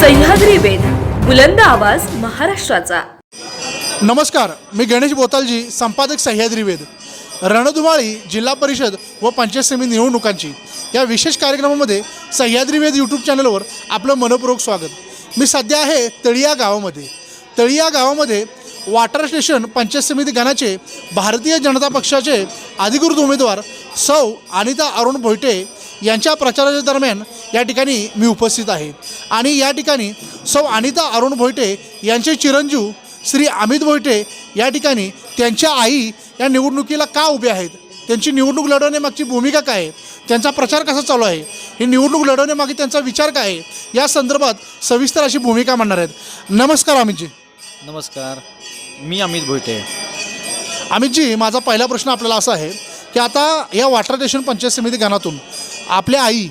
सह्याद्री वेद बुलंद आवाज महाराष्ट्राचा। नमस्कार, मी गणेश बोतालजी, संपादक सह्याद्री वेद। रणधुमाळी जिल्हा परिषद व पंचायत समिती निवडणुकांची या विशेष कार्यक्रमामध्ये सह्याद्री वेद यूट्यूब चॅनलवर आपलं मनपूर्वक स्वागत। मी सध्या आहे तळिया गावामध्ये। तळिया गावामध्ये वॉटर स्टेशन पंचायत समिती गणाचे भारतीय जनता पक्षाचे अधिकृत उमेदवार सौ अनिता अरुण भोईटे यांच्या प्रचाराच्या दरम्यान या ठिकाणी मी उपस्थित आहे। आणि या ठिकाणी सौ अनिता अरुण भोईटे यांचे चिरंजीव श्री अमित भोईटे या ठिकाणी त्यांच्या आई या निवडणुकीला का उभे आहेत, त्यांची निवडणूक लढवण्यामागची भूमिका काय आहे, त्यांचा प्रचार कसा चालू आहे, ही निवडणूक लढवण्यामागे त्यांचा विचार काय आहे, या संदर्भात सविस्तर अशी भूमिका मांडणार आहेत। नमस्कार अमितजी। नमस्कार, मी अमित भोईटे। अमितजी, माझा पहिला प्रश्न आपल्याला असा आहे की आता या वॉटर स्टेशन पंचायत समिती गणातून आपल्या आई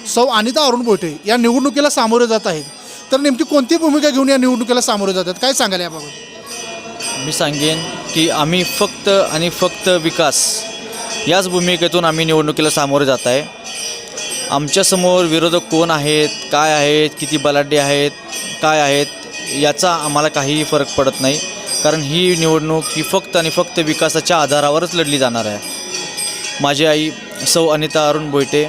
सौ अनिता अरुण भोईटे या निवडणुकीला सामोरे जात आहेत, तर नेमकी कोणती भूमिका घेऊन या निवडणुकीला सामोरे जातात, काय सांगाल याबाबत? मी सांगेन की आम्ही फक्त आणि फक्त विकास याच भूमिकेतून आम्ही निवडणुकीला सामोरे जात आहे। आमच्यासमोर विरोधक कोण आहेत, काय आहेत, किती बलाढ्य आहेत, काय आहेत याचा आम्हाला काहीही फरक पडत नाही, कारण ही निवडणूक ही फक्त आणि फक्त विकासाच्या आधारावरच लढली जाणार आहे। माझी आई सौ अनिता अरुण भोईटे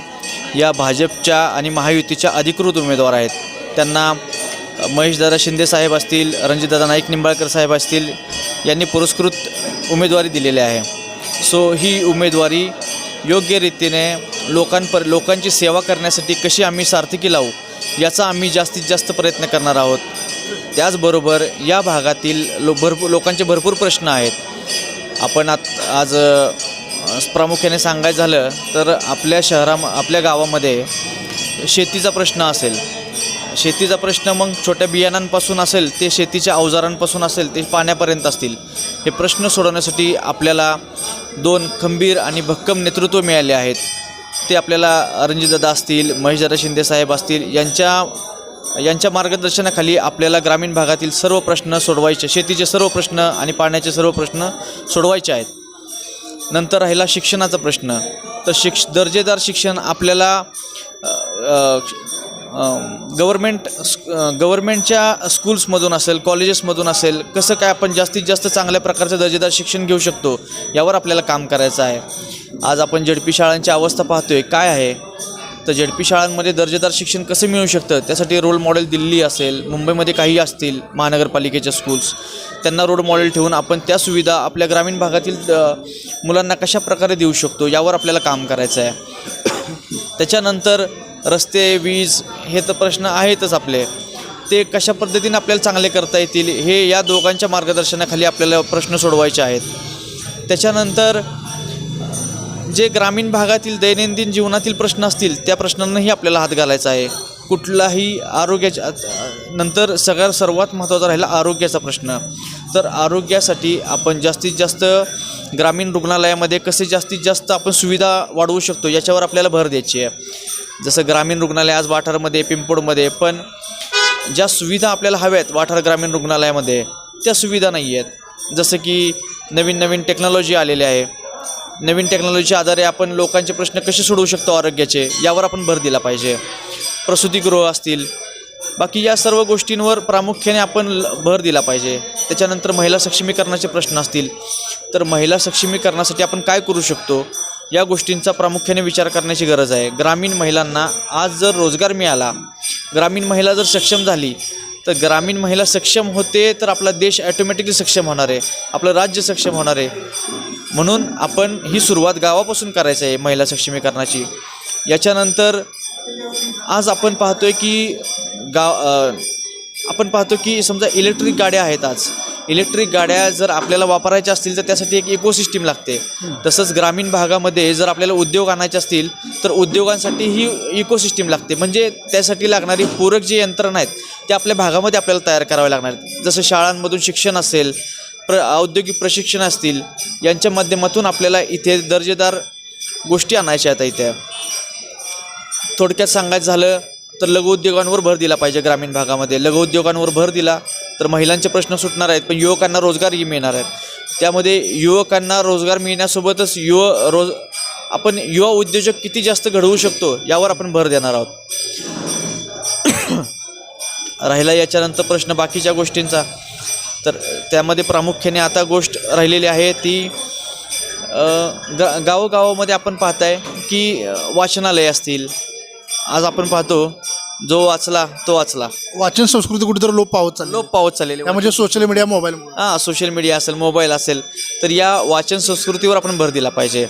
या भाजपच्या आणि महायुतीच्या अधिकृत उमेदवार आहेत। त्यांना महेशदादा शिंदे साहेब असतील, रणजितदादा नाईक निंबाळकर साहेब असतील यांनी पुरस्कृत उमेदवारी दिलेली आहे। सो ही उमेदवारी योग्य रीतीने लोकांची सेवा करण्यासाठी कशी आम्ही सार्थकी लावू याचा आम्ही जास्तीत जास्त प्रयत्न करणार आहोत। त्याचबरोबर या भागातील लोकांचे भरपूर प्रश्न आहेत। आपण आज प्रामुख्याने सांगायचं झालं तर आपल्या गावामध्ये शेतीचा प्रश्न असेल, शेतीचा प्रश्न मग छोट्या बियाणांपासून असेल ते शेतीच्या अवजारांपासून असेल ते पाण्यापर्यंत असतील, हे प्रश्न सोडवण्यासाठी आपल्याला दोन खंबीर आणि भक्कम नेतृत्व मिळाले आहेत। ते आपल्याला रणजितदादा असतील, महेशदादा शिंदे साहेब असतील यांच्या मार्गदर्शनाखाली आपल्याला ग्रामीण भागातील सर्व प्रश्न सोडवायचे, शेतीचे सर्व प्रश्न आणि पाण्याचे सर्व प्रश्न सोडवायचे आहेत। नंतर राहिला शिक्षणाचा प्रश्न, तर दर्जेदार शिक्षण आपल्याला गव्हर्मेंटच्या स्कूल्समधून असेल, कॉलेजेसमधून असेल, कसं काय आपण जास्तीत जास्त चांगल्या प्रकारचं दर्जेदार शिक्षण घेऊ शकतो यावर आपल्याला काम करायचं आहे। आज आपण झेडपी शाळांची अवस्था पाहतोय काय आहे, तर झेडपी शाळांमध्ये दर्जेदार शिक्षण कसं मिळू शकतं त्यासाठी रोल मॉडेल दिल्ली असेल, मुंबईमध्ये काही असतील महानगरपालिकेच्या स्कूल्स, त्यांना रोल मॉडेल ठेवून आपण त्या सुविधा आपल्या ग्रामीण भागातील मुलांना कशा प्रकारे देऊ शकतो यावर आपल्याला काम करायचं आहे। त्याच्यानंतर रस्ते, वीज हे तर प्रश्न आहेतच आपले, ते कशा पद्धतीने आपल्याला चांगले करता येतील हे या दोघांच्या मार्गदर्शनाखाली आपल्याला प्रश्न सोडवायचे आहेत। त्याच्यानंतर जे ग्रामीण भागातील दैनंदिन जीवनातील प्रश्न असतील त्या प्रश्नांनाही आपल्याला हात घालायचा आहे। कुठलाही आरोग्याच्या नंतर सर्वात महत्त्वाचा राहिला आरोग्याचा प्रश्न, तर आरोग्यासाठी आपण जास्तीत जास्त ग्रामीण रुग्णालयामध्ये कसे जास्तीत जास्त आपण सुविधा वाढवू शकतो याच्यावर आपल्याला भर द्यायची आहे। जसं ग्रामीण रुग्णालय आज वाठारमध्ये, पिंपोडमध्ये, पण ज्या सुविधा आपल्याला हव्यात वाठार ग्रामीण रुग्णालयामध्ये त्या सुविधा नाही आहेत। जसं की नवीन टेक्नॉलॉजी आलेली आहे, नवीन टेक्नॉलॉजीच्या आधारे आपण लोकांचे प्रश्न कसे सोडवू शकतो आरोग्याचे यावर आपण भर दिला पाहिजे। प्रसूतिगृह असतील, बाकी या सर्व गोष्टींवर प्रामुख्याने आपण भर दिला पाहिजे। त्याच्यानंतर महिला सक्षमीकरणाचे प्रश्न असतील, तर महिला सक्षमीकरणासाठी आपण काय करू शकतो या गोष्टींचा प्रामुख्याने विचार करण्याची गरज आहे। ग्रामीण महिलांना आज जर रोजगार मिळाला, ग्रामीण महिला जर सक्षम झाली, तर ग्रामीण महिला सक्षम होते तर आपला देश ॲटोमॅटिकली सक्षम होणार आहे, आपलं राज्य सक्षम होणार आहे। म्हणून आपण ही सुरुवात गावापासून करायचं आहे महिला सक्षमीकरणाची। याच्यानंतर आज आपण पाहतोय की समजा इलेक्ट्रिक गाड्या आहेत। आज इलेक्ट्रिक गाड्या जर आपल्याला वापरायच्या असतील तर त्यासाठी एक इकोसिस्टीम लागते। तसंच ग्रामीण भागामध्ये जर आपल्याला उद्योग आणायचे असतील तर उद्योगांसाठी ही इकोसिस्टीम लागते, म्हणजे त्यासाठी लागणारी पूरक जी यंत्रणा आहेत ते आपल्या भागामध्ये आपल्याला तयार करावे लागणार आहेत। जसं शाळांमधून शिक्षण असेल, औद्योगिक प्रशिक्षण असतील, यांच्या माध्यमातून आपल्याला इथे दर्जेदार गोष्टी आणायच्या आहेत। इथे थोडक्यात सांगायचं झालं तर लघुउद्योगांवर भर दिला पाहिजे। ग्रामीण भागामध्ये लघुउद्योगांवर भर दिला तर महिलांचे प्रश्न सुटणार आहेत, पण युवकांना रोजगारही मिळणार आहेत। त्यामध्ये युवकांना रोजगार मिळण्यासोबतच आपण युवा उद्योजक किती जास्त घडवू शकतो यावर आपण भर देणार आहोत। राहिला याच्यानंतर प्रश्न बाकीच्या गोष्टींचा, तर त्यामध्ये प्रामुख्याने आता गोष्ट राहिलेली आहे ती गावोगावामध्ये आपण पाहताय की वाचनालय असतील. आज आपण पाहतो जो वाचला तो वाचला. वाचन संस्कृती कुठेतरी लोप पावत चालली. लोप पावत चाललेले म्हणजे social media, mobile. Social media असेल, मोबाईल असेल, तर या वाचन संस्कृतीवर आपण भर दिला पाहिजे.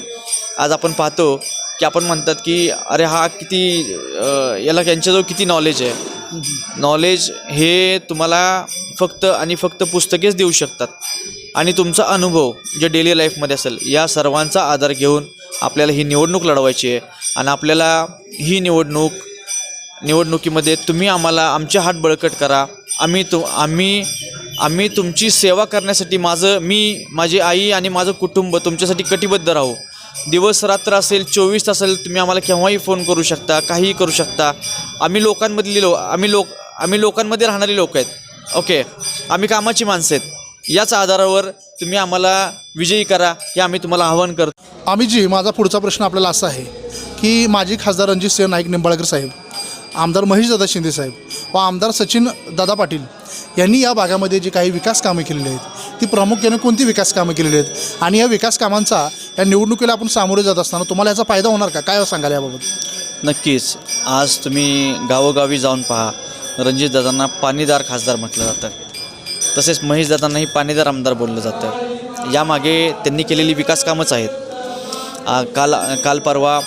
आज आपण पाहतो की आपण म्हणतात की अरे हा किती याला यांच्याजवळ किती नॉलेज आहे. नॉलेज हे तुम्हाला फक्त आणि फक्त पुस्तकेच देऊ शकतात आणि तुमचा अनुभव जे डेली लाईफमध्ये असेल या सर्वांचा आधार घेऊन आपल्याला ही निवडणूक लढवायची आहे. आणि आपल्याला ही निवडणुकीमध्ये तुम्ही आम्हाला आमचे हात बळकट करा. आम्ही तुमची सेवा करण्यासाठी माझी आई आणि माझं कुटुंब तुमच्यासाठी कटिबद्ध राहू. दिवस रात्र असेल, 24 तास असेल, तुम्ही आम्हाला केव्हाही फोन करू शकता, काहीही करू शकता. आम्ही लोकांमध्ये राहणारी लोक आहेत. ओके, आम्ही कामाची माणसं आहेत. याच आधारावर तुम्ही आम्हाला विजयी करा हे आम्ही तुम्हाला आवाहन करतो. आम्ही माझा पुढचा प्रश्न आपल्याला असा आहे की माजी खासदार रणजितसिंह नाईक निंबाळकर साहेब, आमदार महेशदादा शिंदे साहेब व आमदार सचिन दादा पाटील यांनी या भागामध्ये जी काही विकास कामं केलेली आहेत ती प्रामुख्याने कोणती विकास कामं केलेली आहेत आणि या विकास कामांचा या निवडणुकीला आपण सामोरे जात असताना तुम्हाला याचा फायदा होणार का, काय सांगाल याबाबत? नक्कीच. आज तुम्ही गावोगावी जाऊन पहा, रणजितदादांना पाणीदार खासदार म्हटलं जातं, तसेच महेशदादांनाही पाणीदार आमदार बोललं जातं. यामागे त्यांनी केलेली विकास कामंच आहेत. काल परवा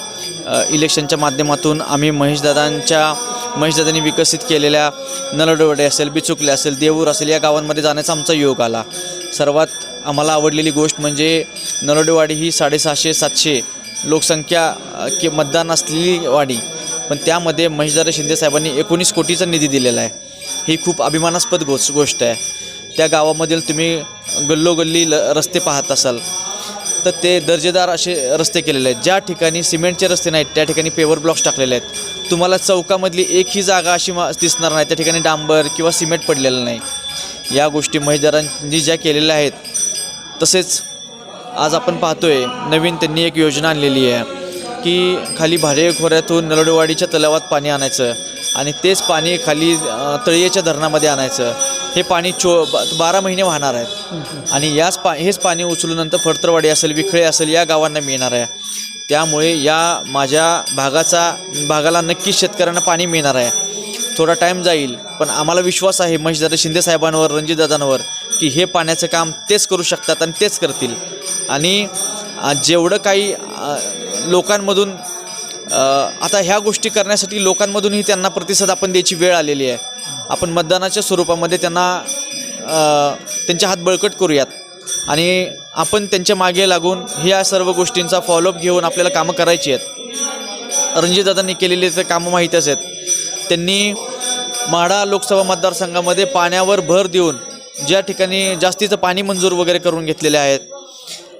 इलेक्शनच्या माध्यमातून आम्ही महेशदादांनी विकसित केलेल्या नलडवडे असेल, बिचुकले असेल, देऊर असेल या गावांमध्ये जाण्याचा आमचा योग आला. सर्वात आम्हाला आवडलेली गोष्ट म्हणजे नलडेवाडी ही 650-700 लोकसंख्या मतदान असलेली वाडी, पण त्यामध्ये महेशदादा शिंदे साहेबांनी 19 कोटीचा निधी दिलेला आहे. ही खूप अभिमानास्पद गोष्ट आहे. त्या गावामधील तुम्ही गल्लोगल्ली रस्ते पाहत असाल तर ते दर्जेदार असे रस्ते केलेले आहेत. ज्या ठिकाणी सिमेंटचे रस्ते नाहीत त्या ठिकाणी पेवर ब्लॉक्स टाकलेले आहेत. तुम्हाला चौकामधली एकही जागा अशी दिसणार नाही त्या ठिकाणी डांबर किंवा सिमेंट पडलेलं नाही. या गोष्टी महेशदारांनी ज्या केलेल्या आहेत. तसेच आज आपण पाहतोय नवीन त्यांनी एक योजना आणलेली आहे की खाली भाडे खोऱ्यातून नलडवाडीच्या तलावात पाणी आणायचं आणि तेच पाणी खाली तळीयेच्या धरणामध्ये आणायचं. हे पाणी 12 महिने वाहणार आहेत आणि हेच पाणी उचलून नंतर फडतरवाडी असेल, विखळे असेल या गावांना मिळणार आहे. त्यामुळे या माझ्या भागाला नक्कीच शेतकऱ्यांना पाणी मिळणार आहे. थोडा टाईम जाईल पण आम्हाला विश्वास आहे महेशदादा शिंदे साहेबांवर, रणजितदादांवर की हे पाण्याचं काम तेच करू शकतात आणि तेच करतील. आणि जेवढं काही लोकांमधून आता ह्या गोष्टी करण्यासाठी लोकांमधूनही त्यांना प्रतिसाद आपण द्यायची वेळ आलेली आहे. आपण मतदानाच्या स्वरूपामध्ये त्यांचे हात बळकट करूयात आणि आपण त्यांच्या मागे लागून ह्या सर्व गोष्टींचा फॉलोअप घेऊन आपल्याला कामं करायची आहेत. रणजितदादांनी केलेली तर कामं माहीतच आहेत. त्यांनी माढा लोकसभा मतदारसंघामध्ये पाण्यावर भर देऊन ज्या ठिकाणी जास्तीचं पाणी मंजूर वगैरे करून घेतलेले आहेत.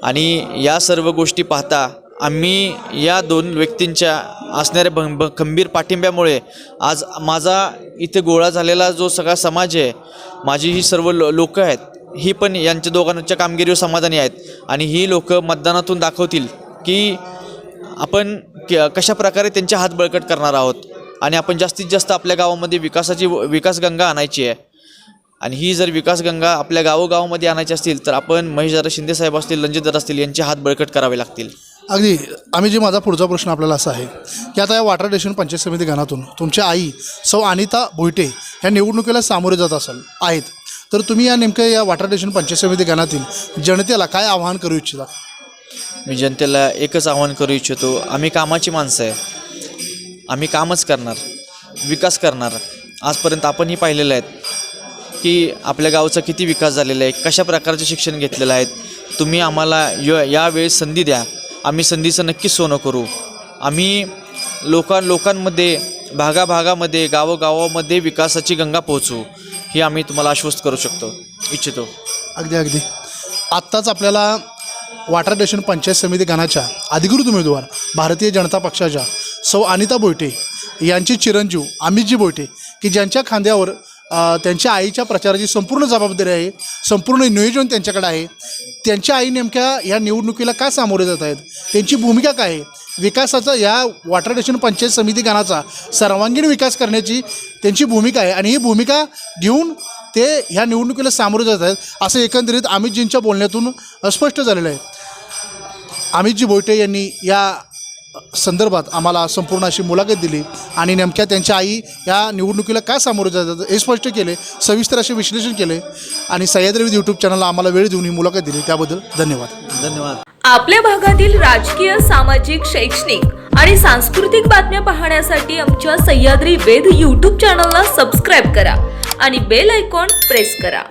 आणि या सर्व गोष्टी पाहता आम्ही या दोन व्यक्तींच्या असणाऱ्या खंबीर पाठिंब्यामुळे आज माझा इथे गोळा झालेला जो सगळा समाज आहे, माझी ही सर्व लोकं आहेत, ही पण यांच्या दोघांच्या कामगिरीवर समाधानी आहेत. आणि ही लोकं मतदानातून दाखवतील की आपण कशा प्रकारे त्यांचे हात बळकट करणार आहोत आणि आपण जास्तीत जास्त आपल्या गावामध्ये विकासगंगा आणायची आहे. आणि ही जर विकासगंगा आपल्या गावोगावामध्ये आणायची असतील तर आपण महेशदादा शिंदे साहेब असतील, रणजितदादा असतील यांचे हात बळकट करावे लागतील. अगदी माझा पुढचा प्रश्न आपल्याला असा आहे की आता या वाटर डेशन पंचायत समिती गणातून तुमच्या आई सौ अनिता भोईटे ह्या निवडणुकीला सामोरे जात आहेत, तर तुम्ही या वाटर डेशन पंचायत समिती गणातील जनतेला काय आवाहन करू इच्छिता? मी जनतेला एकच आवाहन करू इच्छितो, आम्ही कामाची माणसं आहे. आम्ही कामच करणार, विकास करणार. आजपर्यंत आपणही पाहिलेलं आहे की आपल्या गावचा किती विकास झालेला आहे, कशा प्रकारचे शिक्षण घेतलेलं आहे. तुम्ही आम्हाला यावेळेस संधी द्या, आम्ही संधीचं नक्कीच सोनं करू. आम्ही लोकांमध्ये, भागाभागामध्ये, गावोगावामध्ये विकासाची गंगा पोहोचू, ही आम्ही तुम्हाला आश्वस्त करू इच्छितो. अगदी आत्ताच आपल्याला वाटर डेशन पंचायत समिती गणाच्या अधिकृत उमेदवार भारतीय जनता पक्षाच्या सौ अनिता भोईटे यांचे चिरंजीव अमितजी भोईटे की ज्यांच्या खांद्यावर त्यांच्या आईच्या प्रचाराची संपूर्ण जबाबदारी आहे, संपूर्ण नियोजन त्यांच्याकडे आहे. त्यांच्या आई नेमक्या ह्या निवडणुकीला का सामोरे जात आहेत, त्यांची भूमिका काय आहे, विकासाचा या वॉटर स्टेशन पंचायत समिती गणाचा सर्वांगीण विकास करण्याची त्यांची भूमिका आहे आणि ही भूमिका घेऊन ते ह्या निवडणुकीला सामोरे जात आहेत असं एकंदरीत अमितजींच्या बोलण्यातून स्पष्ट झालेलं आहे. अमितजी भोईटे यांनी या संदर्भात आम्हाला संपूर्ण अशी मुलाखत दिली आणि नेमक्या त्यांच्या आई या निवडणुकीला काय सामोरे जातात हे स्पष्ट केले, सविस्तर असे विश्लेषण केले आणि सह्याद्री विविध यूट्यूब चॅनलला आम्हाला वेळ देऊन ही मुलाखत दिली त्याबद्दल धन्यवाद. आपल्या भागातील राजकीय, सामाजिक, शैक्षणिक आणि सांस्कृतिक बातम्या पाहण्यासाठी आमच्या सह्याद्री वेद यूट्यूब चॅनलला सबस्क्राईब करा आणि बेल आयकॉन प्रेस करा.